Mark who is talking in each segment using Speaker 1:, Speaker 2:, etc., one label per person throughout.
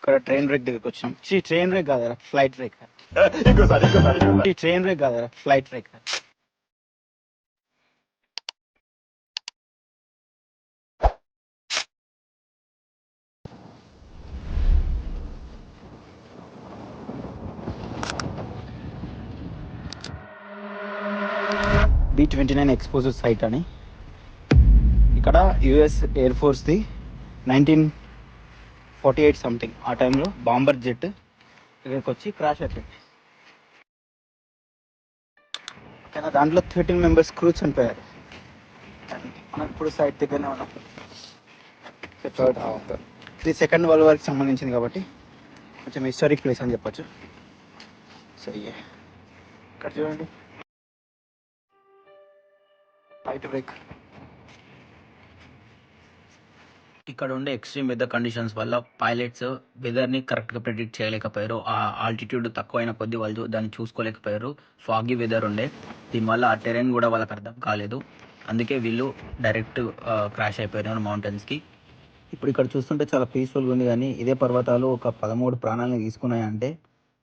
Speaker 1: ఇక్కడ train break దగ్గరికి వచ్చినాం. ట్రైన్ బ్రేక్ కాదరా, ఫ్లైట్ బ్రేక్. ట్రైన్ బ్రేక్ కాదరా, flight break. B-29 exposure site అని, ఇక్కడ యుఎస్ ఎయిర్ ఫోర్స్ది 1948 సంథింగ్ ఆ టైంలో బాంబర్ జెట్ ఇక్కడికి వచ్చి క్రాష్ అయిపోయింది. కానీ దాంట్లో 13 మెంబర్స్ క్రూ చనిపోయారు. మనం ఇప్పుడు సైట్ దగ్గరనే ఉన్నాం. ఇది సెకండ్ వరల్డ్ వార్కి సంబంధించింది కాబట్టి కొంచెం హిస్టారిక్ ప్లేస్ అని చెప్పొచ్చు. సో ఇక్కడ చూడండి, ఫ్లైట్ బ్రేక్. ఇక్కడ ఉండే ఎక్స్ట్రీమ్ వెదర్ కండిషన్స్ వల్ల పైలట్స్ వెదర్ని కరెక్ట్గా ప్రిడిక్ట్ చేయలేకపోయారు. ఆ ఆల్టిట్యూడ్ తక్కువైన కొద్దీ వాళ్ళు దాన్ని చూసుకోలేకపోయారు. ఫాగీ వెదర్ ఉండే, దీనివల్ల ఆ టెరెన్ కూడా వాళ్ళకి అర్థం కాలేదు. అందుకే వీళ్ళు డైరెక్ట్ క్రాష్ అయిపోయారు మౌంటైన్స్కి. ఇప్పుడు ఇక్కడ చూస్తుంటే చాలా పీస్ఫుల్గా ఉంది, కానీ ఇదే పర్వతాలు ఒక 13 ప్రాణాలను తీసుకున్నాయంటే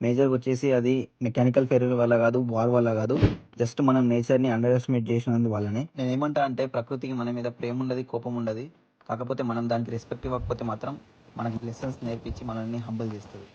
Speaker 1: మేజర్గా వచ్చేసి అది మెకానికల్ ఫెయిల్యూర్ వల్ల కాదు, వార్ వల్ల కాదు, జస్ట్ మనం నేచర్ని అండర్ ఎస్టిమేట్ చేసినందు వల్లనే. నేను ఏమంటా అంటే ప్రకృతికి మన మీద ప్రేమ ఉండదు, కోపం ఉండదు. కాకపోతే మనం దానికి రెస్పెక్ట్ ఇవ్వకపోతే మాత్రం మనకి లెసన్స్ నేర్పించి మనల్ని హంబల్ చేస్తుంది.